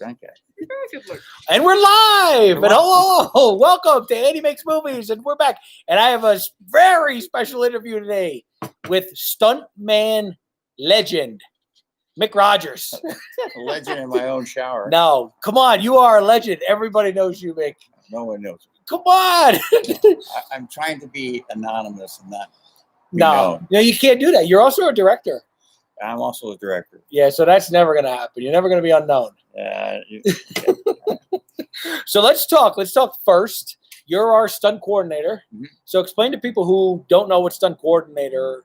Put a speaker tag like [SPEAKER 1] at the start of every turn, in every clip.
[SPEAKER 1] stunt guy.
[SPEAKER 2] And we're live. And hello, welcome to Andy Makes Movies, and we're back. And I have a very special interview today with Stuntman legend Mick Rodgers.
[SPEAKER 1] A legend in my own shower.
[SPEAKER 2] No, come on, you are a legend. Everybody knows you, Mick.
[SPEAKER 1] No one knows.
[SPEAKER 2] Come on.
[SPEAKER 1] I'm trying to be anonymous and not be
[SPEAKER 2] No,
[SPEAKER 1] known.
[SPEAKER 2] no, you can't do that. You're also a director.
[SPEAKER 1] I'm also a director.
[SPEAKER 2] Yeah, so that's never going to happen. You're never going to be unknown. So let's talk. Let's talk first. You're our stunt coordinator.
[SPEAKER 1] Mm-hmm.
[SPEAKER 2] So explain to people who don't know what stunt coordinator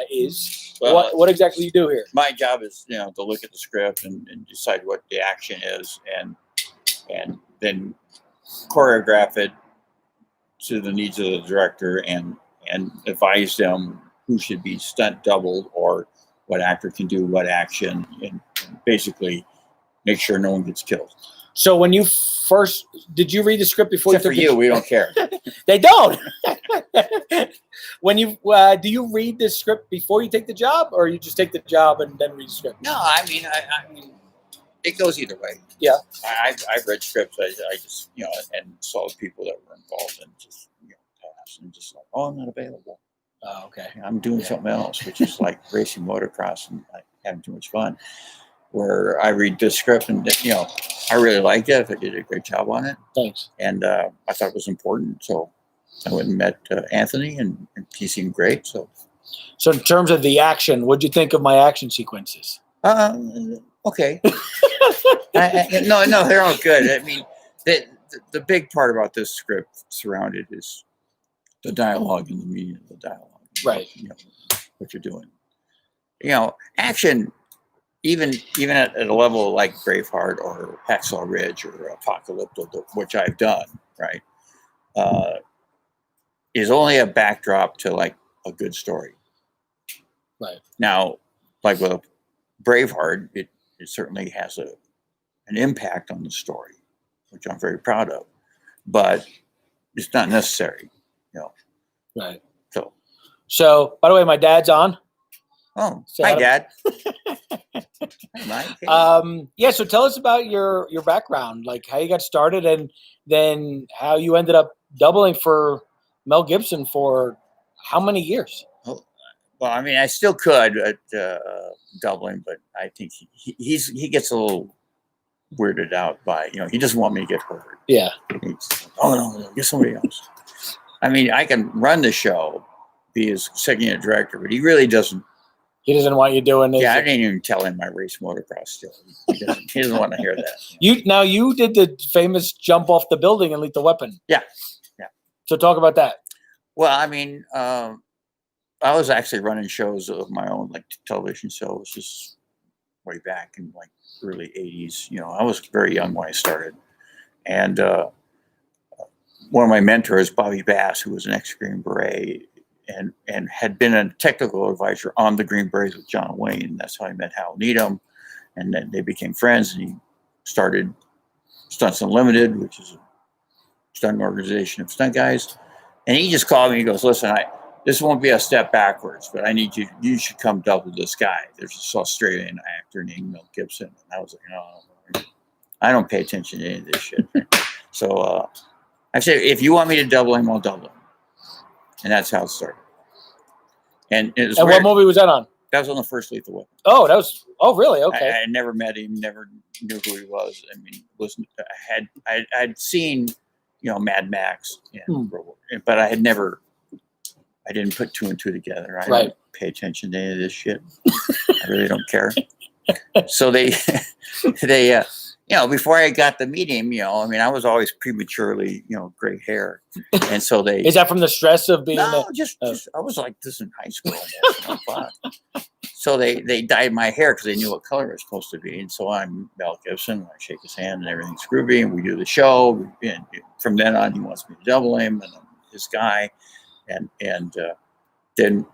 [SPEAKER 2] is.
[SPEAKER 1] Well,
[SPEAKER 2] What exactly you do here?
[SPEAKER 1] My job is, to look at the script and decide what the action is, and then choreograph it to the needs of the director, and advise them who should be stunt doubled or what actor can do what action, and basically make sure no one gets killed.
[SPEAKER 2] So when you first, did you read the script before
[SPEAKER 1] Except
[SPEAKER 2] you
[SPEAKER 1] for you, we don't care.
[SPEAKER 2] They don't. When you do you read the script before you take the job, or you just take the job and then read the script?
[SPEAKER 1] No, I mean, it goes either way.
[SPEAKER 2] Yeah.
[SPEAKER 1] I've read scripts. I just, and saw the people that were involved and just, pass and just like, oh, I'm not available.
[SPEAKER 2] Oh, okay.
[SPEAKER 1] I'm doing something else, which is like racing motocross and like having too much fun. Where I read the script and, I really liked it. I did a great job on it.
[SPEAKER 2] Thanks.
[SPEAKER 1] And I thought it was important. So I went and met Anthony, and he seemed great. So
[SPEAKER 2] in terms of the action, what'd you think of my action sequences?
[SPEAKER 1] Okay. No, they're all good. I mean, the big part about this script surrounded is the dialogue and the meaning of the dialogue.
[SPEAKER 2] Right.
[SPEAKER 1] What you're doing. Action, even at a level like Braveheart or Hacksaw Ridge or Apocalypto, which I've done, right, is only a backdrop to like a good story.
[SPEAKER 2] Right.
[SPEAKER 1] Now, like with Braveheart, it certainly has an impact on the story, which I'm very proud of, but it's not necessary,
[SPEAKER 2] Right.
[SPEAKER 1] So,
[SPEAKER 2] by the way, my dad's on.
[SPEAKER 1] Oh,
[SPEAKER 2] So
[SPEAKER 1] hi, Dad. Hi, Mike.
[SPEAKER 2] Yeah. So tell us about your background, like how you got started, and then how you ended up doubling for Mel Gibson for how many years?
[SPEAKER 1] Well, I mean, I still could at doubling, but I think he gets a little weirded out by, he doesn't want me to get hurt.
[SPEAKER 2] Yeah.
[SPEAKER 1] He's, no, get somebody else. I mean, I can run the show, be his second unit director, but he really doesn't.
[SPEAKER 2] He doesn't want you doing this.
[SPEAKER 1] Yeah, I didn't even tell him my race motocross still. He doesn't want to hear that.
[SPEAKER 2] You did the famous jump off the building and Lethal Weapon.
[SPEAKER 1] Yeah.
[SPEAKER 2] So talk about that.
[SPEAKER 1] Well, I mean, I was actually running shows of my own, like television shows, just way back in like early 80s. I was very young when I started. And one of my mentors, Bobby Bass, who was an ex-Green Beret, and had been a technical advisor on the Green Berets with John Wayne. That's how I met Hal Needham, and then they became friends, and he started Stunts Unlimited, which is a stunt organization of stunt guys. And he just called me, he goes, listen, this won't be a step backwards, but I need you should come double this guy. There's this Australian actor named Mel Gibson. And I was like, no, I don't pay attention to any of this shit. So I said, if you want me to double him, I'll double him. And that's how it started. And it was
[SPEAKER 2] what movie was that on?
[SPEAKER 1] That was on the first Lethal Weapon.
[SPEAKER 2] Oh, really? Okay.
[SPEAKER 1] I never met him, never knew who he was. I mean, I'd seen, Mad Max, but I didn't put two and two together. I don't pay attention to any of this shit. I really don't care. So they before I got to meet him, I mean, I was always prematurely, gray hair. And so they...
[SPEAKER 2] Is that from the stress of being...
[SPEAKER 1] No, just I was like this in high school almost. So they dyed my hair because they knew what color it was supposed to be. And so I'm Mel Gibson. I shake his hand and everything's groovy. And we do the show. And from then on, he wants me to double him. And I'm his guy. And then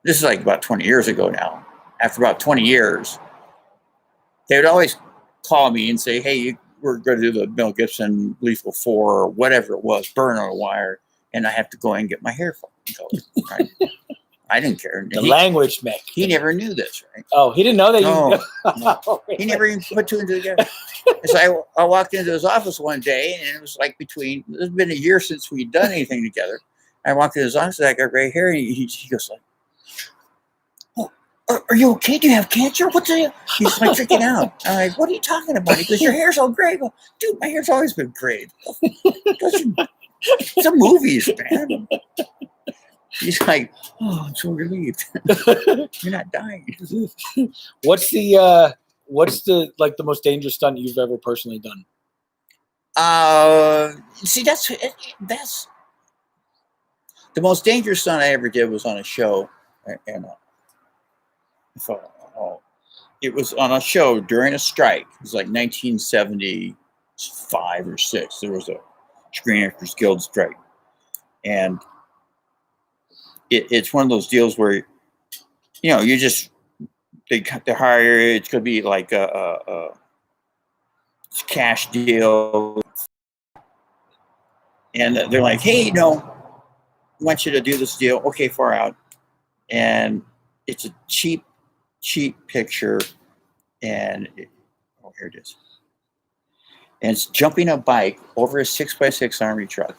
[SPEAKER 1] this is like about 20 years ago now. After about 20 years, they would always call me and say, hey, we're going to do the Mel Gibson Lethal 4 or whatever it was, Burn on a Wire, and I have to go and get my hair colored. Right? I didn't care.
[SPEAKER 2] The language, Mick.
[SPEAKER 1] He never knew this, right?
[SPEAKER 2] Oh, he didn't know that
[SPEAKER 1] No, no.
[SPEAKER 2] Oh,
[SPEAKER 1] He never even put two and two together. And so I walked into his office one day, and it was like it's been a year since we'd done anything together. I walked into his office, I got gray hair, and he goes like, "Oh, are you okay? Do you have cancer? What's the?" He's like freaking out. I'm like, "What are you talking about?" He goes, "Your hair's all gray." I go, "Dude, my hair's always been gray. It's a movies, man." He's like, "Oh, I'm so relieved. You're not dying."
[SPEAKER 2] What's the like the most dangerous stunt you've ever personally done?
[SPEAKER 1] See, that's the most dangerous stunt I ever did was on a show, and it was on a show during a strike. It was like 1975 or 6. There was a Screen Actors Guild strike, and it's one of those deals where you just they hire. It's going to be like a cash deal, and they're like, "Hey, I want you to do this deal." Okay, far out, and it's a cheap picture, and here it is, and it's jumping a bike over a 6x6 Army truck.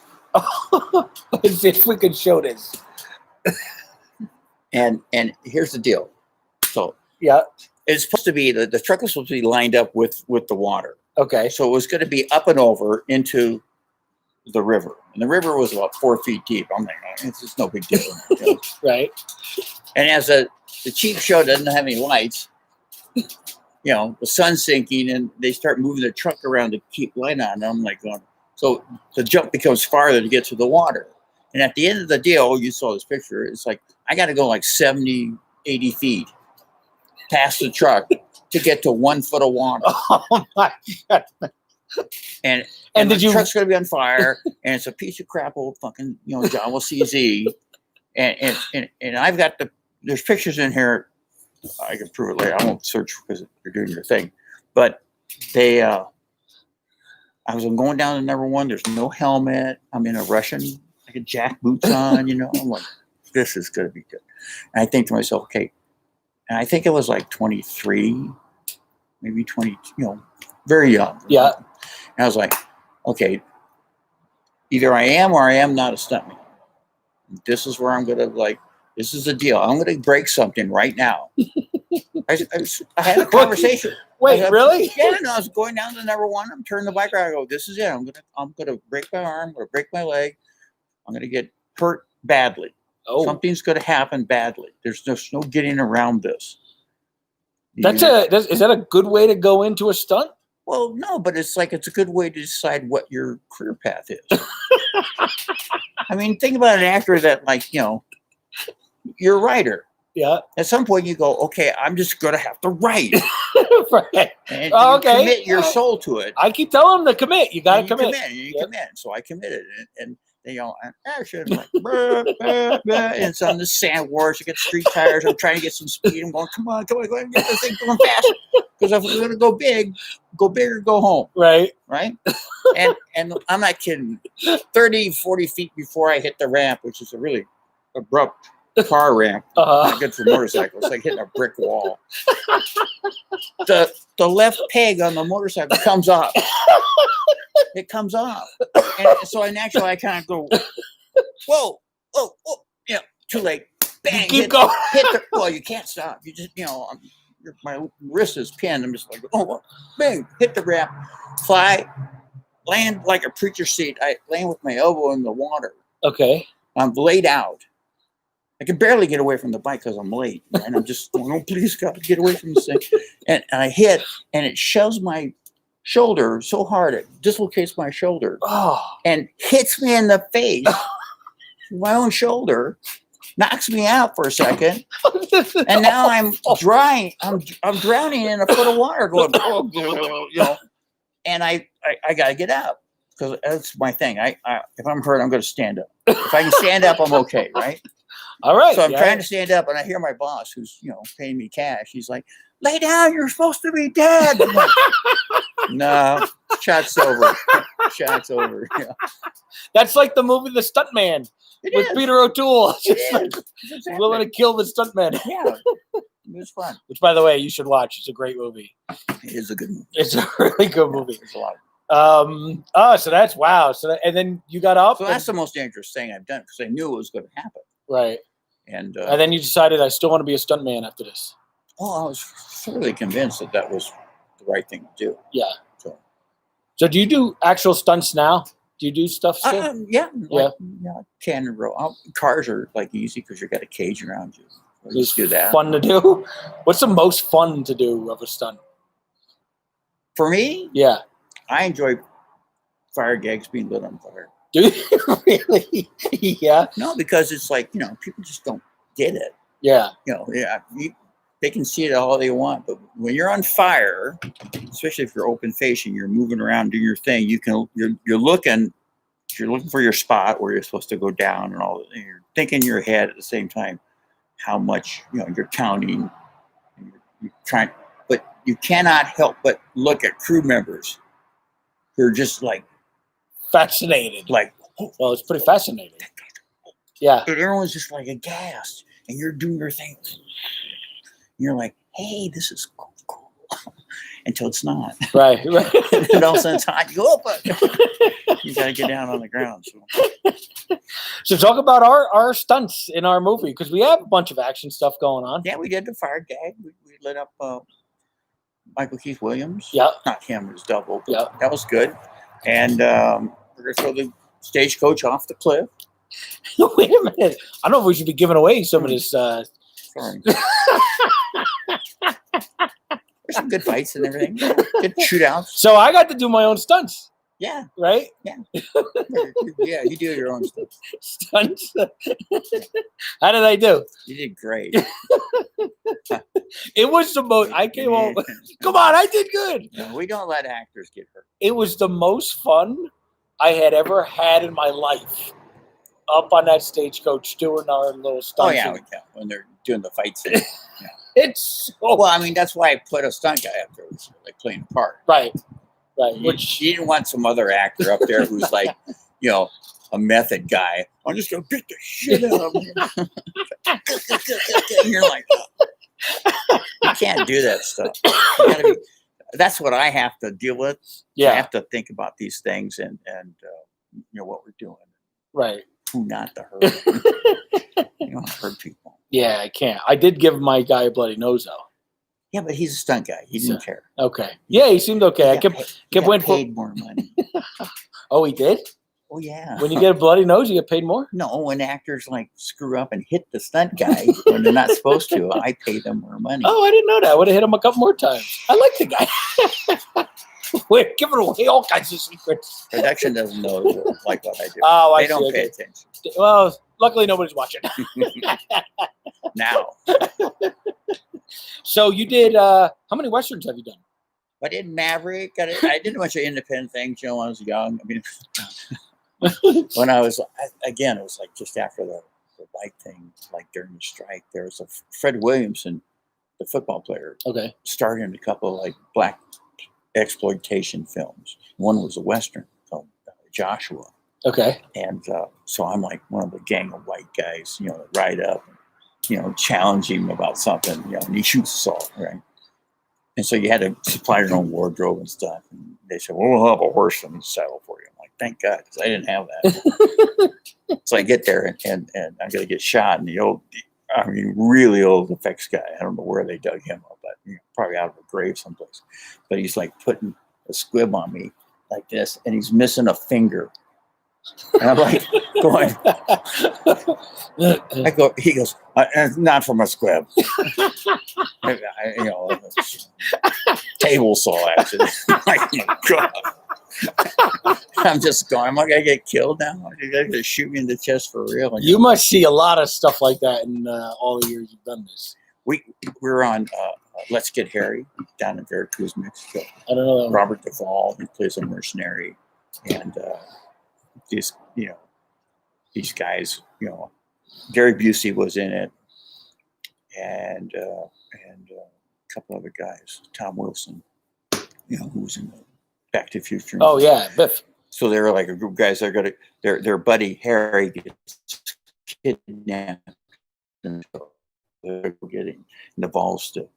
[SPEAKER 2] As if we could show this.
[SPEAKER 1] And here's the deal. So
[SPEAKER 2] yeah,
[SPEAKER 1] it's supposed to be the truck was supposed to be lined up with the water.
[SPEAKER 2] Okay.
[SPEAKER 1] So it was going to be up and over into the river, and the river was about 4 feet deep. I'm like, it's just no big deal.
[SPEAKER 2] Right.
[SPEAKER 1] And as the cheap show doesn't have any lights, the sun's sinking, and they start moving the truck around to keep light on. And I'm like, so the jump becomes farther to get to the water. And at the end of the deal, you saw this picture, it's like I got to go like 70, 80 feet past the truck to get to 1 foot of water.
[SPEAKER 2] Oh my God.
[SPEAKER 1] And
[SPEAKER 2] did
[SPEAKER 1] the truck's going to be on fire, and it's a piece of crap old fucking, John will CZ. And I've got there's pictures in here. I can prove it later. I won't search because you're doing your thing. But I was going down to number 1. There's no helmet. I'm in a Russian, like a jack boots on, I'm like, this is going to be good. And I think to myself, okay. And I think it was like 23, maybe 20, very young.
[SPEAKER 2] Yeah.
[SPEAKER 1] And I was like, okay, either I am or I am not a stuntman. This is where I'm going to this is the deal. I'm going to break something right now. I had a conversation.
[SPEAKER 2] Wait, really?
[SPEAKER 1] Yeah, no, I was going down to number 1. I'm turning the bike around. I go, this is it. I'm gonna break my arm. I'm gonna break my leg. I'm gonna get hurt badly.
[SPEAKER 2] Oh.
[SPEAKER 1] Something's gonna happen badly. There's just no getting around this.
[SPEAKER 2] Is that a good way to go into a stunt?
[SPEAKER 1] Well, no, but it's a good way to decide what your career path is. I mean, think about an actor that you're a writer.
[SPEAKER 2] Yeah.
[SPEAKER 1] At some point you go, okay, I'm just going to have to write.
[SPEAKER 2] Right.
[SPEAKER 1] And
[SPEAKER 2] okay.
[SPEAKER 1] Commit your soul to it.
[SPEAKER 2] I keep telling them to commit. You got to commit.
[SPEAKER 1] You commit. So I committed. And they go, action. I'm like, bah, bah, bah. And it's on the sand wars. I get street tires. I'm trying to get some speed. I'm going, come on, go ahead and get this thing going fast. Because if we're going to go big or go home.
[SPEAKER 2] Right.
[SPEAKER 1] Right? And I'm not kidding. 30, 40 feet before I hit the ramp, which is a really abrupt car ramp, not good for motorcycles. It's like hitting a brick wall. The left peg on the motorcycle comes off. It comes off, and so naturally I kind of go, whoa, too late. Bang!
[SPEAKER 2] Keep going.
[SPEAKER 1] Well, you can't stop. You just, my wrist is pinned. I'm just like, oh, bang! Hit the ramp, fly, land like a preacher seat. I land with my elbow in the water.
[SPEAKER 2] Okay.
[SPEAKER 1] I'm laid out. I can barely get away from the bike because I'm late. And I'm just going, oh, please, God, get away from this thing. And I hit, and it shoves my shoulder so hard, it dislocates my shoulder and hits me in the face. My own shoulder knocks me out for a second. And now I'm drying. I'm drowning in a foot of water going, and I got to get up. Because that's my thing. If I'm hurt, I'm going to stand up. If I can stand up, I'm okay, right?
[SPEAKER 2] All right.
[SPEAKER 1] So I'm trying to stand up, and I hear my boss, who's paying me cash. He's like, "Lay down. You're supposed to be dead." I'm like, no, shot's over. Shot's over. Yeah.
[SPEAKER 2] That's like the movie The Stuntman,
[SPEAKER 1] It
[SPEAKER 2] with
[SPEAKER 1] is.
[SPEAKER 2] Peter O'Toole,
[SPEAKER 1] It
[SPEAKER 2] just like
[SPEAKER 1] is. It's exactly.
[SPEAKER 2] willing to kill the stuntman.
[SPEAKER 1] Yeah, it was fun.
[SPEAKER 2] Which, by the way, you should watch. It's a great movie.
[SPEAKER 1] It is a good movie.
[SPEAKER 2] It's a really good movie.
[SPEAKER 1] There's a lot.
[SPEAKER 2] So that's wow. And then you got up.
[SPEAKER 1] So that's the most dangerous thing I've done because I knew it was going to happen.
[SPEAKER 2] Right.
[SPEAKER 1] And
[SPEAKER 2] then you decided I still want to be a stuntman after this.
[SPEAKER 1] I was thoroughly convinced that was the right thing to do.
[SPEAKER 2] Yeah. So do you do actual stunts now? Do you do stuff still?
[SPEAKER 1] Yeah. Can and roll. Cars are like easy because you got a cage around you. So just do that.
[SPEAKER 2] Fun to do. What's the most fun to do of a stunt?
[SPEAKER 1] For me,
[SPEAKER 2] yeah,
[SPEAKER 1] I enjoy fire gags being lit on fire.
[SPEAKER 2] Do you really? Yeah.
[SPEAKER 1] No, because it's like people just don't get it.
[SPEAKER 2] Yeah.
[SPEAKER 1] They can see it all they want, but when you're on fire, especially if you're open facing, you're moving around doing your thing. You're looking for your spot where you're supposed to go down and all. And you're thinking in your head at the same time how much you're counting. And you're trying, but you cannot help but look at crew members who are just like
[SPEAKER 2] fascinated.
[SPEAKER 1] Like,
[SPEAKER 2] well, it's pretty fascinating. Yeah,
[SPEAKER 1] and everyone's just like aghast, and you're doing your thing. You're like, hey, this is cool. Until it's not.
[SPEAKER 2] Right.
[SPEAKER 1] And all of a sudden it's hot. You go up. You got to get down on the ground.
[SPEAKER 2] So talk about our stunts in our movie, because we have a bunch of action stuff going on.
[SPEAKER 1] Yeah, we did the fire gag. We lit up Michael Keith Williams.
[SPEAKER 2] Yeah.
[SPEAKER 1] Not him, it was double. But
[SPEAKER 2] yeah.
[SPEAKER 1] That was good. And we're going to throw the stagecoach off the cliff.
[SPEAKER 2] Wait a minute. I don't know if we should be giving away some of this.
[SPEAKER 1] Sorry. There's some good fights and everything. Good shootouts.
[SPEAKER 2] So I got to do my own stunts.
[SPEAKER 1] Yeah.
[SPEAKER 2] Right?
[SPEAKER 1] Yeah. Yeah, you do your own stuff.
[SPEAKER 2] Stunts. How did I do?
[SPEAKER 1] You did great.
[SPEAKER 2] It was the most. I came home. Come on, I did good.
[SPEAKER 1] No, we don't let actors get hurt.
[SPEAKER 2] It was the most fun I had ever had in my life. Up on that stagecoach doing our little stunts.
[SPEAKER 1] Oh yeah, when they're doing the fight scene. Yeah.
[SPEAKER 2] It's so
[SPEAKER 1] well, I mean that's why I put a stunt guy up there, like playing a part.
[SPEAKER 2] Right.
[SPEAKER 1] Which you didn't want some other actor up there who's like, a method guy. I'm just gonna beat the shit out of him. And you're like, you can't do that stuff. That's what I have to deal with.
[SPEAKER 2] Yeah,
[SPEAKER 1] I have to think about these things and what we're doing.
[SPEAKER 2] Right.
[SPEAKER 1] Who not to hurt. You don't hurt people.
[SPEAKER 2] Yeah, I can't. I did give my guy a bloody nose though.
[SPEAKER 1] Yeah, but he's a stunt guy. He didn't care.
[SPEAKER 2] Okay. Yeah, he seemed okay. I kept waiting for.
[SPEAKER 1] Paid more money.
[SPEAKER 2] Oh, he did?
[SPEAKER 1] Oh yeah.
[SPEAKER 2] When you get a bloody nose, you get paid more?
[SPEAKER 1] No, when actors like screw up and hit the stunt guy when they're not supposed to, I pay them more money.
[SPEAKER 2] Oh, I didn't know that. I would have hit him a couple more times. I like the guy. We're giving away all kinds of secrets.
[SPEAKER 1] Production doesn't know like what I do.
[SPEAKER 2] Oh,
[SPEAKER 1] they don't pay attention.
[SPEAKER 2] Well, luckily nobody's watching.
[SPEAKER 1] Now.
[SPEAKER 2] So you did, how many Westerns have you done?
[SPEAKER 1] I did Maverick. I did a bunch of independent things, when I was young. I mean, when I was, again, it was like just after the bike thing, like during the strike, there was a Fred Williamson, the football player.
[SPEAKER 2] Okay.
[SPEAKER 1] Starred in a couple of like black exploitation films. One was a Western called Joshua.
[SPEAKER 2] Okay.
[SPEAKER 1] And so I'm like one of the gang of white guys, that ride up and, challenge him about something, and he shoots us all, right? And so you had to supply your own wardrobe and stuff. And they said, well, we'll have a horse and saddle for you. I'm like, thank God, because I didn't have that. So I get there and I'm going to get shot. And really old effects guy, I don't know where they dug him up, but probably out of a grave someplace. But he's like putting a squib on me like this, and he's missing a finger. And I'm like going, he goes, not from a squib. Table saw accident. Like, God. I'm just going, am I going to get killed now? You're going to shoot me in the chest for real?
[SPEAKER 2] You must see a lot of stuff like that in all the years you've done this.
[SPEAKER 1] We're on Let's Get Harry down in Veracruz, Mexico.
[SPEAKER 2] I don't know.
[SPEAKER 1] Robert Duvall, who plays a mercenary. And these guys, Gary Busey was in it, and a couple other guys, Tom Wilson, who was in Back to the Future.
[SPEAKER 2] Oh yeah, Biff.
[SPEAKER 1] So they were like a group of guys. Their buddy Harry gets kidnapped and they're getting involves the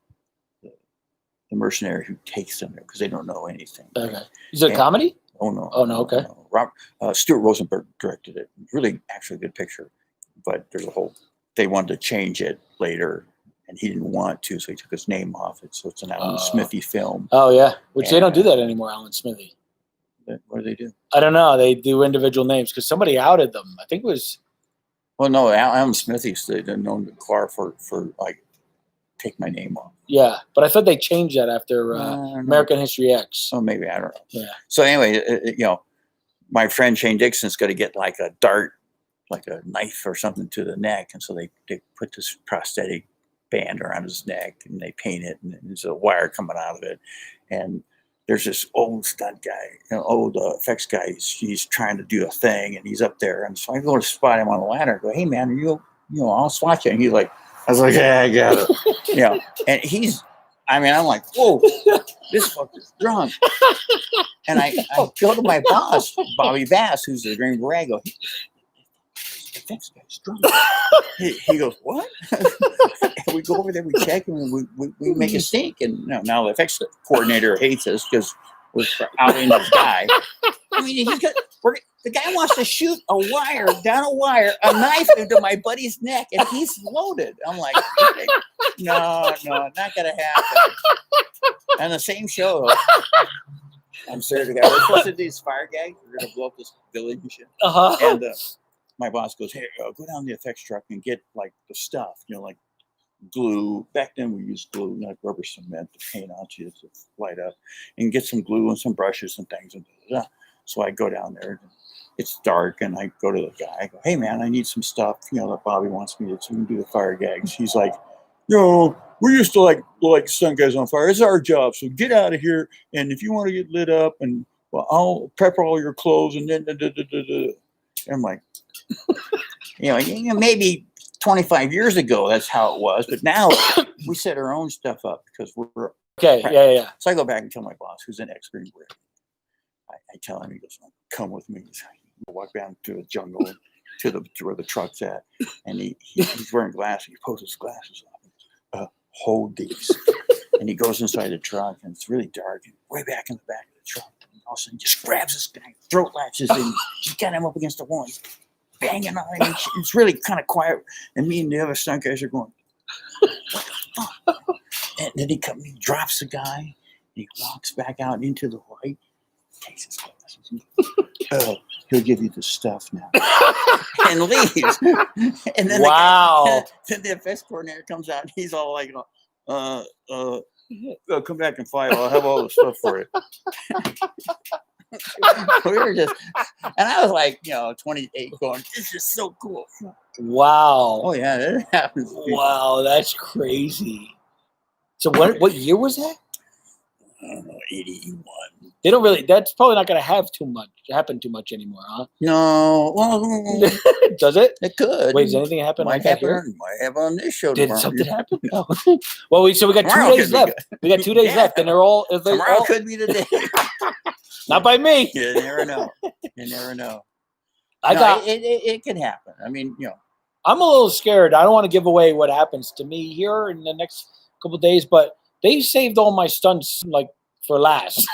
[SPEAKER 1] mercenary who takes them there because they don't know anything.
[SPEAKER 2] Okay. Is it a comedy?
[SPEAKER 1] Oh no.
[SPEAKER 2] Oh no. Okay.
[SPEAKER 1] No. Stuart Rosenberg directed it. Really, actually, a good picture. But there's a whole. They wanted to change it later, and he didn't want to, so he took his name off it. So it's an Alan Smithy film.
[SPEAKER 2] Oh yeah, which they don't do that anymore, Alan Smithy.
[SPEAKER 1] What do they do?
[SPEAKER 2] I don't know. They do individual names because somebody outed them. I think it was.
[SPEAKER 1] Well, no, Alan Smithy's they're known to Clark for like take my name off.
[SPEAKER 2] Yeah, but I thought they changed that after American History X.
[SPEAKER 1] Oh, maybe I don't know.
[SPEAKER 2] Yeah.
[SPEAKER 1] So anyway, my friend Shane Dixon's got to get like a dart, like a knife or something to the neck, and so they put this prosthetic band around his neck and they paint it, and there's a wire coming out of it, and there's this old stunt guy, old effects guy. He's trying to do a thing, and he's up there, and so I go to spot him on the ladder. I go, hey man, I'll swatch you, and he's like. I was like, yeah, I got it. And I'm like, whoa, this fucker's drunk. And I go to my boss, Bobby Bass, who's the Green Beret. I go, this guy's drunk. He goes, what? And we go over there, we check, and we make a stink. And now the effects coordinator hates us because we're outing this guy. I mean, the guy wants to shoot a knife into my buddy's neck, and he's loaded. I'm like, okay, no, not gonna happen. And the same show, I'm serious. We're supposed to do these fire gags. We're gonna blow up this village and shit. And my boss goes, hey, go down the effects truck and get like the stuff, like glue. Back then we used glue, not rubber cement to paint onto it to light up, and get some glue and some brushes and things. So I go down there. It's dark, and I go to the guy. I go, hey man, I need some stuff. That Bobby wants me to do the fire gags. He's like, we used to like stunt guys on fire. It's our job. So get out of here. And if you want to get lit up, and I'll prep all your clothes, and then. And I'm like, maybe 25 years ago that's how it was, but now we set our own stuff up because we're
[SPEAKER 2] okay. Yeah.
[SPEAKER 1] So I go back and tell my boss, who's an ex-Green Beret. I tell him, he goes, come with me. We walk down to the jungle to where the truck's at, and he's wearing glasses. He pulls his glasses off. Hold these, and he goes inside the truck, and it's really dark, and way back in the back of the truck, and all of a sudden just grabs this guy, throat latches, and just got him up against the wall. He's banging on him. It's really kind of quiet, and me and the other stunt guys are going, what the fuck? And then he drops the guy, and he walks back out into the light, takes his glasses, he'll give you the stuff now, and leaves. And then then the effects coordinator comes out, and he's all like, come back and fight. I'll have all the stuff for you. We were just, and I was like, 28, going, this is so cool.
[SPEAKER 2] Wow.
[SPEAKER 1] Oh yeah, that happens.
[SPEAKER 2] Wow, that's crazy. So what year was that?
[SPEAKER 1] I don't know, 81.
[SPEAKER 2] They don't really. That's probably not going to happen too much anymore, huh?
[SPEAKER 1] No. Well,
[SPEAKER 2] does it?
[SPEAKER 1] It could.
[SPEAKER 2] Wait, does anything happen?
[SPEAKER 1] Might happen on this show.
[SPEAKER 2] Did
[SPEAKER 1] tomorrow.
[SPEAKER 2] Something happen? No. Well, we got
[SPEAKER 1] Tomorrow
[SPEAKER 2] 2 days left. We got 2 days left, and they're all.
[SPEAKER 1] Tomorrow could be the day.
[SPEAKER 2] Not by me.
[SPEAKER 1] You never know. You never know. It can happen. I mean,
[SPEAKER 2] I'm a little scared. I don't want to give away what happens to me here in the next couple of days, but they saved all my stunts for last.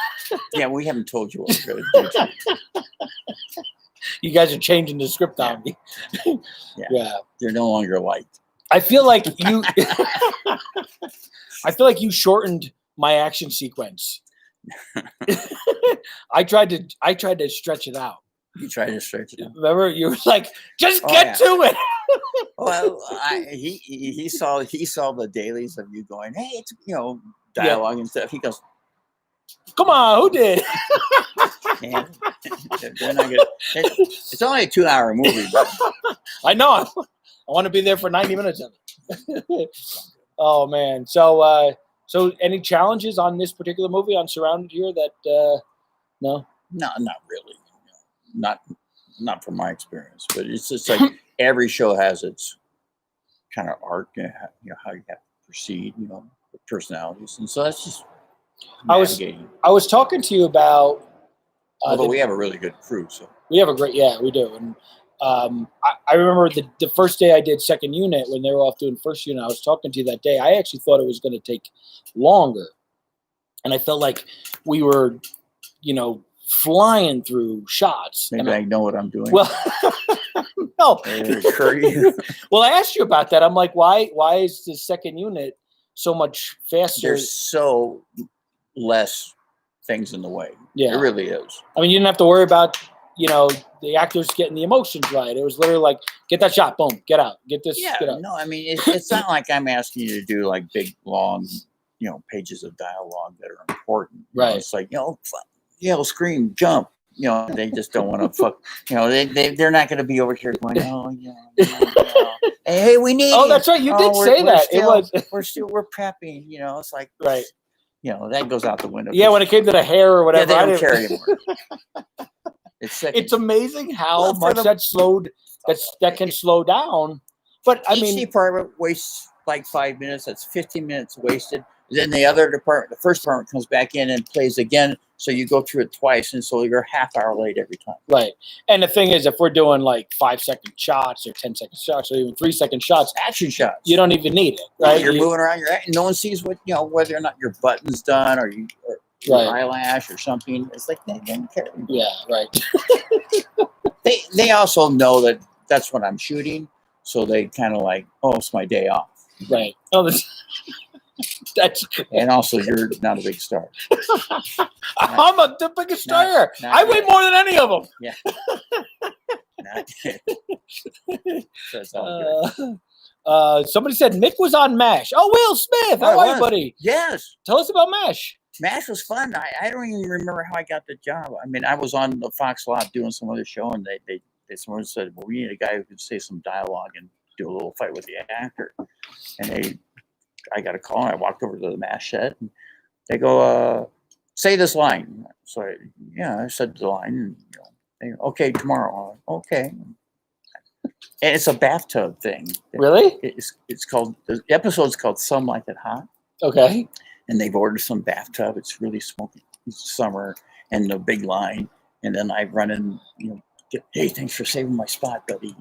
[SPEAKER 1] Yeah, we haven't told you what we're going to do.
[SPEAKER 2] You guys are changing the script on me.
[SPEAKER 1] Yeah. You're no longer liked.
[SPEAKER 2] I feel like you. I feel like you shortened my action sequence. I tried to stretch it out.
[SPEAKER 1] You tried to stretch it out.
[SPEAKER 2] Remember, you were like, "Just get to it."
[SPEAKER 1] Well, he saw the dailies of you going, "Hey, it's dialogue and stuff." He goes,
[SPEAKER 2] "Come on, who did?"
[SPEAKER 1] Man, it's only a 2-hour movie, but
[SPEAKER 2] I know. I want to be there for 90 minutes of it. Oh man! So any challenges on this particular movie on Surrounded here? That no,
[SPEAKER 1] not really. Not from my experience, but it's just like every show has its kind of arc, how you have to proceed, with personalities, and so that's just navigating.
[SPEAKER 2] I was talking to you about.
[SPEAKER 1] Although we have a really good crew, so
[SPEAKER 2] we have a great, we do, and I remember the first day I did second unit when they were off doing first unit. I was talking to you that day. I actually thought it was going to take longer, and I felt like we were, flying through shots.
[SPEAKER 1] Maybe I know what I'm doing.
[SPEAKER 2] Well, no.
[SPEAKER 1] Curry.
[SPEAKER 2] Well, I asked you about that. I'm like, why is the second unit so much faster?
[SPEAKER 1] There's so less things in the way.
[SPEAKER 2] Yeah,
[SPEAKER 1] it really is.
[SPEAKER 2] I mean, you didn't have to worry about the actors getting the emotions right. It was literally like, get that shot, boom, get out, get this,
[SPEAKER 1] Yeah,
[SPEAKER 2] get out.
[SPEAKER 1] no, I mean, it's not like I'm asking you to do like big, long, pages of dialogue that are important.
[SPEAKER 2] Right.
[SPEAKER 1] It's like, yell, scream, jump. They just don't want to fuck. They're not going to be over here going, hey, we need.
[SPEAKER 2] Oh, that's right. You did say that.
[SPEAKER 1] We're prepping. It's like,
[SPEAKER 2] right.
[SPEAKER 1] That goes out the window.
[SPEAKER 2] Yeah, when it came to the hair or whatever,
[SPEAKER 1] they don't care anymore.
[SPEAKER 2] It's amazing how much that can slow down. But I mean,
[SPEAKER 1] each department wastes like 5 minutes. That's 15 minutes wasted. Then the first department comes back in and plays again. So you go through it twice, and so you're half hour late every time.
[SPEAKER 2] Right. And the thing is, if we're doing like 5-second shots or 10-second shots or even 3-second shots,
[SPEAKER 1] action shots,
[SPEAKER 2] you don't even need it, right?
[SPEAKER 1] You're moving around. No one sees what whether or not your button's done or your eyelash or something. It's like they don't care.
[SPEAKER 2] Yeah, right.
[SPEAKER 1] They also know that that's what I'm shooting, so they kind of like, it's my day off.
[SPEAKER 2] Right. Oh, that's
[SPEAKER 1] and also you're not a big star.
[SPEAKER 2] I'm the biggest star. I weigh more than any of them.
[SPEAKER 1] Yeah. So it's all good.
[SPEAKER 2] Somebody said Mick was on MASH. Oh, Will Smith. How are you, buddy?
[SPEAKER 1] Yes.
[SPEAKER 2] Tell us about MASH.
[SPEAKER 1] MASH was fun. I don't even remember how I got the job. I mean, I was on the Fox lot doing some other show, and someone said, well, we need a guy who could say some dialogue and do a little fight with the actor. And I got a call, and I walked over to the MASH set, and they go, say this line. So I said the line, and okay, tomorrow. Okay. And it's a bathtub thing.
[SPEAKER 2] Really?
[SPEAKER 1] It's called, the episode's called Some Like It Hot.
[SPEAKER 2] Okay.
[SPEAKER 1] And they've ordered some bathtub. It's really smoky. It's summer, and the big line. And then I run in, hey, thanks for saving my spot, buddy.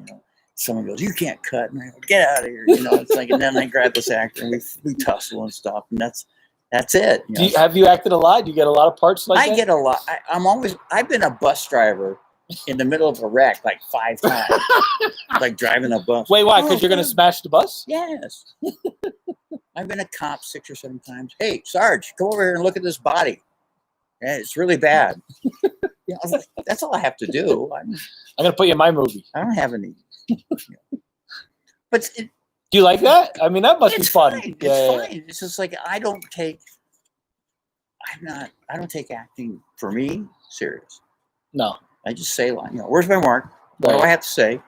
[SPEAKER 1] Someone goes, you can't cut. And I go, get out of here. It's like, and then I grab this actor, and we tussle and stuff. And that's it.
[SPEAKER 2] Have you acted a lot? Do you get a lot of parts like that?
[SPEAKER 1] I get a lot. I've been a bus driver in the middle of a wreck like 5 times. Like driving a bus.
[SPEAKER 2] Wait, why? Because you're going to smash the bus?
[SPEAKER 1] Yes. I've been a cop 6 or 7 times. Hey, Sarge, come over here and look at this body. Yeah, it's really bad. That's all I have to do. I'm
[SPEAKER 2] going to put you in my movie.
[SPEAKER 1] I don't have any. But
[SPEAKER 2] do you like that? I mean, that must be fun.
[SPEAKER 1] Fine. It's fine. It's just like I don't take acting for me serious.
[SPEAKER 2] No.
[SPEAKER 1] I just say line. Where's my mark? What do I have to say?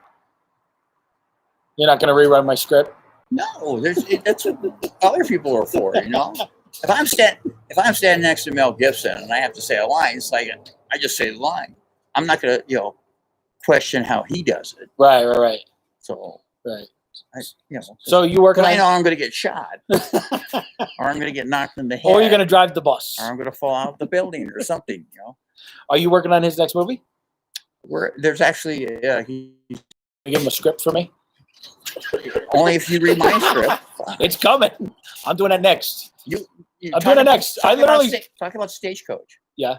[SPEAKER 2] You're not going to rewrite my script?
[SPEAKER 1] No, that's what other people are for. If I'm standing next to Mel Gibson and I have to say a line, it's like I just say the line. I'm not going to question how he does it.
[SPEAKER 2] Right.
[SPEAKER 1] So
[SPEAKER 2] right.
[SPEAKER 1] So
[SPEAKER 2] you work on.
[SPEAKER 1] I know I'm going to get shot, or I'm going to get knocked in the head,
[SPEAKER 2] or you're going to drive the bus,
[SPEAKER 1] or I'm going to fall out of the building, or something.
[SPEAKER 2] Are you working on his next movie?
[SPEAKER 1] There's actually
[SPEAKER 2] you give him a script for me.
[SPEAKER 1] Only if you read my script.
[SPEAKER 2] It's coming. I'm doing it next. I'm doing it next.
[SPEAKER 1] Talk about Stagecoach.
[SPEAKER 2] Yeah.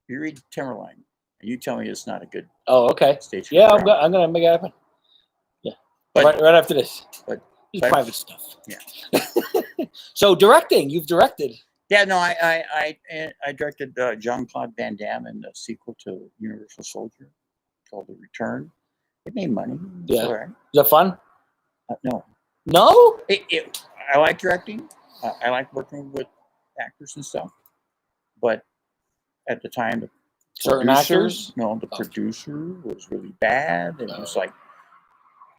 [SPEAKER 1] You read Timberline, and you tell me it's not a good.
[SPEAKER 2] Oh, okay.
[SPEAKER 1] Stagecoach.
[SPEAKER 2] Yeah, I'm gonna make it happen. Yeah. But, right after this.
[SPEAKER 1] But
[SPEAKER 2] private stuff.
[SPEAKER 1] Yeah.
[SPEAKER 2] So directing, you've directed.
[SPEAKER 1] Yeah, no, I directed Jean-Claude Van Damme in the sequel to Universal Soldier called The Return. It made money.
[SPEAKER 2] Yeah.
[SPEAKER 1] All right.
[SPEAKER 2] Is that fun?
[SPEAKER 1] No.
[SPEAKER 2] No?
[SPEAKER 1] I like directing. I like working with actors and stuff. But at the time, the producer was really bad. And it was like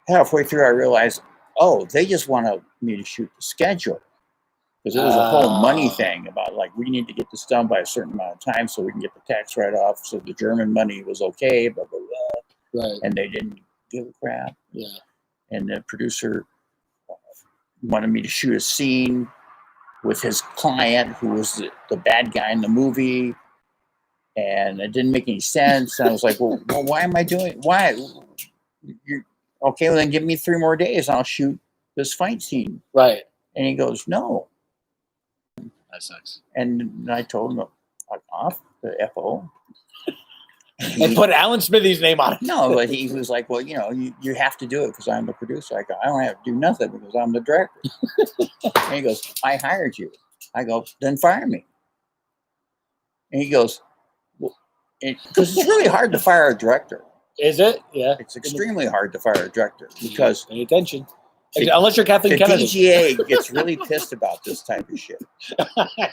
[SPEAKER 1] halfway through, I realized, they just want me to shoot the schedule. Because it was a whole money thing about like, we need to get this done by a certain amount of time so we can get the tax write-off. So the German money was okay, blah, blah, blah.
[SPEAKER 2] Right.
[SPEAKER 1] And they didn't give a crap.
[SPEAKER 2] Yeah.
[SPEAKER 1] And the producer wanted me to shoot a scene with his client, who was the bad guy in the movie. And it didn't make any sense. And I was like, well, why am I doing? Why? you're okay. Well, then give me 3 more days. And I'll shoot this fight scene.
[SPEAKER 2] Right.
[SPEAKER 1] And he goes, no.
[SPEAKER 2] That sucks.
[SPEAKER 1] And I told him, off the FO.
[SPEAKER 2] And put Alan Smithy's name on it.
[SPEAKER 1] No, but he was like, well, you have to do it because I'm the producer. I go, I don't have to do nothing because I'm the director. And he goes, I hired you. I go, then fire me. And he goes, well, because it's really hard to fire a director.
[SPEAKER 2] Is it? Yeah.
[SPEAKER 1] It's extremely hard to fire a director because
[SPEAKER 2] pay attention. Unless you're Kathleen
[SPEAKER 1] the
[SPEAKER 2] Kennedy.
[SPEAKER 1] DGA gets really pissed about this type of shit.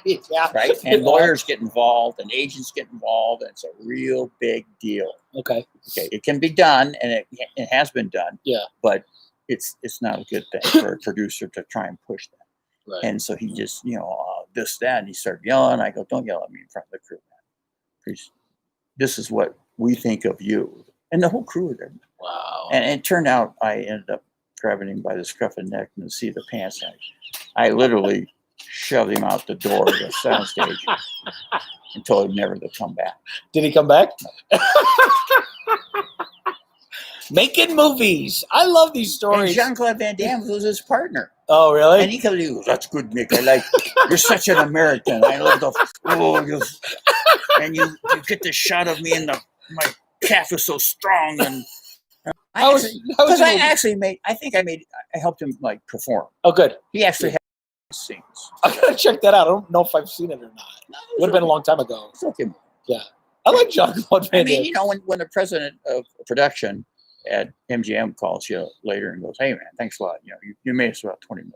[SPEAKER 2] Yeah.
[SPEAKER 1] Right? And lawyers get involved and agents get involved, and it's a real big deal.
[SPEAKER 2] Okay.
[SPEAKER 1] It can be done, and it has been done.
[SPEAKER 2] Yeah.
[SPEAKER 1] But it's not a good thing for a producer to try and push that.
[SPEAKER 2] Right.
[SPEAKER 1] And so he just, this, that, and he started yelling. I go, don't yell at me in front of the crew, man. This is what we think of you. And the whole crew was there.
[SPEAKER 2] Wow.
[SPEAKER 1] And it turned out I ended up grabbing him by the scruff of the neck and the seat of the pants. I literally shoved him out the door of the soundstage and told him never to come back.
[SPEAKER 2] Did he come back? Making movies. I love these stories.
[SPEAKER 1] And Jean-Claude Van Damme was his partner.
[SPEAKER 2] Oh, really?
[SPEAKER 1] And he comes and goes, that's good, Nick. I like you're such an American. I love and you get this shot of me and my calf is so strong and I helped him like perform.
[SPEAKER 2] Oh, good.
[SPEAKER 1] He actually had scenes.
[SPEAKER 2] I gotta check that out. I don't know if I've seen it or not.
[SPEAKER 1] No,
[SPEAKER 2] would have been a long time ago.
[SPEAKER 1] It's okay.
[SPEAKER 2] Yeah, I like Jean-Claude Van Damme.
[SPEAKER 1] I mean, when the president of production at MGM calls you later and goes, "Hey, man, thanks a lot. You made us about $20 million.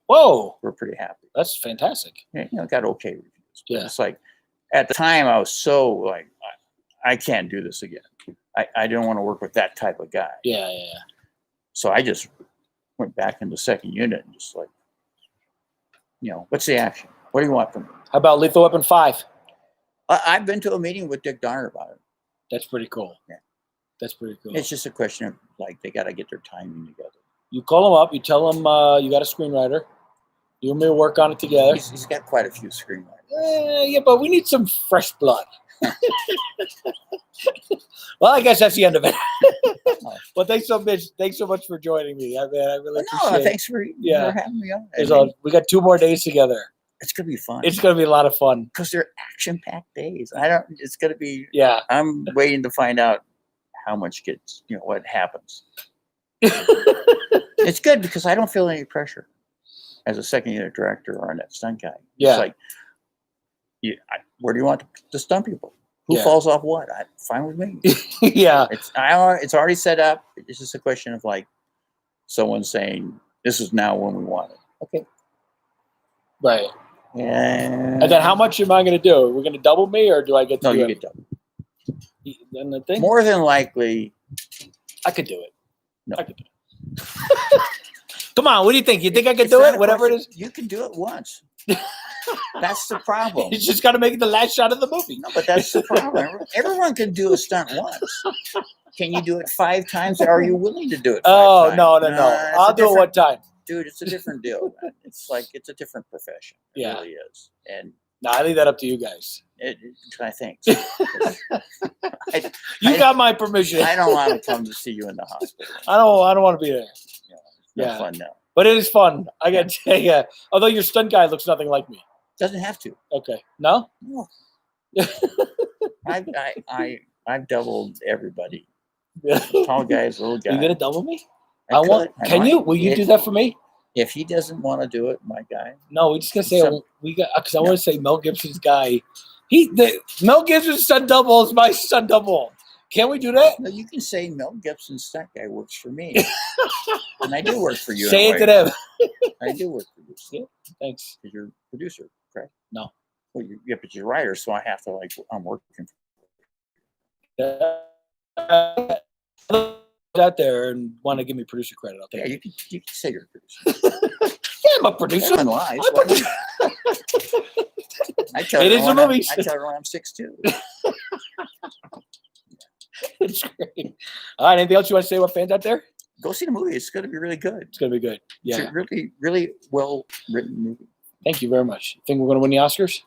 [SPEAKER 2] Whoa,
[SPEAKER 1] we're pretty happy.
[SPEAKER 2] That's fantastic.
[SPEAKER 1] Yeah, got okay reviews. But
[SPEAKER 2] Yeah,
[SPEAKER 1] it's like at the time I was so like, I can't do this again. I don't want to work with that type of guy.
[SPEAKER 2] Yeah.
[SPEAKER 1] So I just went back into second unit and just like, what's the action? What do you want from me?
[SPEAKER 2] How about Lethal Weapon 5?
[SPEAKER 1] I've been to a meeting with Dick Donner about it.
[SPEAKER 2] That's pretty cool.
[SPEAKER 1] Yeah.
[SPEAKER 2] That's pretty cool.
[SPEAKER 1] It's just a question of like, they got to get their timing together.
[SPEAKER 2] You call him up. You tell him you got a screenwriter. You and me will work on it together.
[SPEAKER 1] He's got quite a few screenwriters.
[SPEAKER 2] Yeah, but we need some fresh blood. Well, I guess that's the end of it. Well, thanks so much for joining me. I really appreciate it.
[SPEAKER 1] Thanks for having me on.
[SPEAKER 2] We got 2 more days together.
[SPEAKER 1] It's gonna be fun.
[SPEAKER 2] It's gonna be a lot of fun
[SPEAKER 1] because they're action-packed days. It's gonna be.
[SPEAKER 2] Yeah.
[SPEAKER 1] I'm waiting to find out how much gets. What happens. It's good because I don't feel any pressure as a second unit director or a stunt guy.
[SPEAKER 2] Yeah.
[SPEAKER 1] It's like, where do you want to stunt people? Who falls off what? Fine with me.
[SPEAKER 2] Yeah.
[SPEAKER 1] It's already set up. It's just a question of like someone saying, this is now when we want it. Okay.
[SPEAKER 2] Right.
[SPEAKER 1] And
[SPEAKER 2] then how much am I going to do? We're going to double me or do I get to
[SPEAKER 1] No, you get double.
[SPEAKER 2] Then the thing?
[SPEAKER 1] More than likely.
[SPEAKER 2] I could do it.
[SPEAKER 1] No.
[SPEAKER 2] I could do it. Come on. What do you think? You think I could do it? Whatever it is?
[SPEAKER 1] You can do it once. That's the problem.
[SPEAKER 2] You just got to make it the last shot of the movie.
[SPEAKER 1] No, but that's the problem. Everyone can do a stunt once. Can you do it 5 times? Or are you willing to do it 5 times?
[SPEAKER 2] No. I'll do it one time.
[SPEAKER 1] Dude, it's a different deal, man. It's a different profession. It really is. And
[SPEAKER 2] I leave that up to you guys.
[SPEAKER 1] I think.
[SPEAKER 2] You got my permission.
[SPEAKER 1] I don't want to come to see you in the hospital.
[SPEAKER 2] I don't want to be there.
[SPEAKER 1] It's no fun now.
[SPEAKER 2] But it is fun. I got to tell you. Although your stunt guy looks nothing like me.
[SPEAKER 1] Doesn't have to.
[SPEAKER 2] Okay. No?
[SPEAKER 1] No. I've doubled everybody. Tall guys, little guys.
[SPEAKER 2] Are you gonna double me?
[SPEAKER 1] Can
[SPEAKER 2] you? Will you do that for me?
[SPEAKER 1] If he doesn't want to do it, my guy.
[SPEAKER 2] No, we're just gonna say because I want to say Mel Gibson's guy. Mel Gibson's stunt double is my stunt double. Can we do that?
[SPEAKER 1] No, you can say Mel Gibson's stunt guy works for me, and I do work for you.
[SPEAKER 2] Say it to them.
[SPEAKER 1] I do work for you.
[SPEAKER 2] Yeah, thanks.
[SPEAKER 1] Because you're a producer, correct?
[SPEAKER 2] No.
[SPEAKER 1] Well, but you're a writer, so I have to I'm working.
[SPEAKER 2] Out there and want to give me producer credit. I'll take
[SPEAKER 1] it. You can say you're a producer.
[SPEAKER 2] Yeah, I'm a producer.
[SPEAKER 1] Lies.
[SPEAKER 2] It is a movie.
[SPEAKER 1] I tell her when I'm 6'2".
[SPEAKER 2] It's great. All right. Anything else you want to say about fans out there?
[SPEAKER 1] Go see the movie. It's going to be really good.
[SPEAKER 2] It's going to be good. Yeah.
[SPEAKER 1] It's a really, really well written movie.
[SPEAKER 2] Thank you very much. Think we're going to win the Oscars?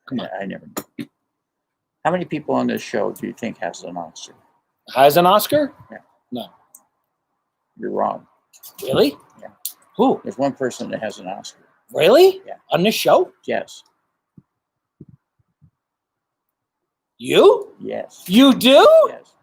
[SPEAKER 2] Come on.
[SPEAKER 1] I never know. How many people on this show do you think has an Oscar?
[SPEAKER 2] Has an Oscar?
[SPEAKER 1] Yeah.
[SPEAKER 2] No.
[SPEAKER 1] You're wrong.
[SPEAKER 2] Really?
[SPEAKER 1] Yeah.
[SPEAKER 2] Who?
[SPEAKER 1] There's one person that has an Oscar.
[SPEAKER 2] Really?
[SPEAKER 1] Yeah.
[SPEAKER 2] On this show?
[SPEAKER 1] Yes.
[SPEAKER 2] You?
[SPEAKER 1] Yes.
[SPEAKER 2] You do?
[SPEAKER 1] Yes.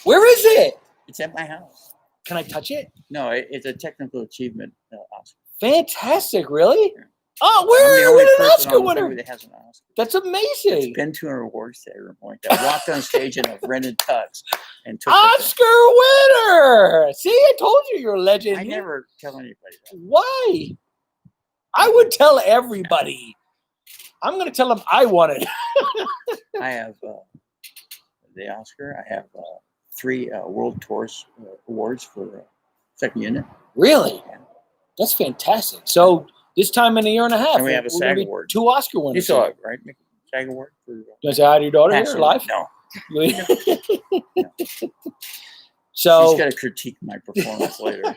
[SPEAKER 2] Where is it?
[SPEAKER 1] It's at my house.
[SPEAKER 2] Can I touch it?
[SPEAKER 1] No, it's a technical achievement Oscar.
[SPEAKER 2] Fantastic! Really?
[SPEAKER 1] Yeah.
[SPEAKER 2] Oh,
[SPEAKER 1] I'm
[SPEAKER 2] where?
[SPEAKER 1] the only
[SPEAKER 2] What an
[SPEAKER 1] person
[SPEAKER 2] Oscar
[SPEAKER 1] on the
[SPEAKER 2] winner!
[SPEAKER 1] movie that has an Oscar.
[SPEAKER 2] That's
[SPEAKER 1] It's
[SPEAKER 2] amazing.
[SPEAKER 1] been to an awards ceremony. That walked on stage in a rented tux and took
[SPEAKER 2] Oscar winner! See, I told you you're a legend.
[SPEAKER 1] I never tell anybody that.
[SPEAKER 2] Why? I would tell everybody. I'm going to tell them I won it.
[SPEAKER 1] I have the Oscar. I have 3 World Tours awards for second unit.
[SPEAKER 2] Really?
[SPEAKER 1] Yeah.
[SPEAKER 2] That's fantastic. So this time in a year and a half,
[SPEAKER 1] And we have a
[SPEAKER 2] we're gonna
[SPEAKER 1] SAG
[SPEAKER 2] be
[SPEAKER 1] award.
[SPEAKER 2] 2 Oscar winners.
[SPEAKER 1] You saw
[SPEAKER 2] here.
[SPEAKER 1] it, right? SAG award for.
[SPEAKER 2] You want to say hi to your daughter here
[SPEAKER 1] Passion.
[SPEAKER 2] live?
[SPEAKER 1] No.
[SPEAKER 2] So
[SPEAKER 1] she's got to critique my performance later.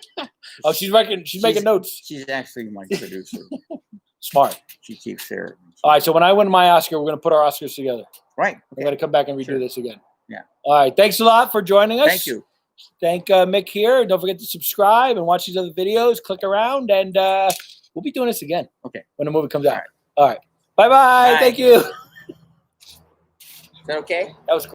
[SPEAKER 2] oh, she's making notes.
[SPEAKER 1] She's actually my producer.
[SPEAKER 2] Smart.
[SPEAKER 1] She keeps there.
[SPEAKER 2] All right. So when I win my Oscar, we're gonna put our Oscars together.
[SPEAKER 1] Right.
[SPEAKER 2] We're gonna come back and redo
[SPEAKER 1] Sure.
[SPEAKER 2] this again.
[SPEAKER 1] Yeah.
[SPEAKER 2] All right. Thanks a lot for joining us.
[SPEAKER 1] Thank you.
[SPEAKER 2] Thank Mick here. Don't forget to subscribe and watch these other videos. Click around, and we'll be doing this again.
[SPEAKER 1] Okay.
[SPEAKER 2] When the movie comes out.
[SPEAKER 1] All right.
[SPEAKER 2] All right. Bye-bye.
[SPEAKER 1] Bye.
[SPEAKER 2] Thank you.
[SPEAKER 1] Is that okay?
[SPEAKER 2] That was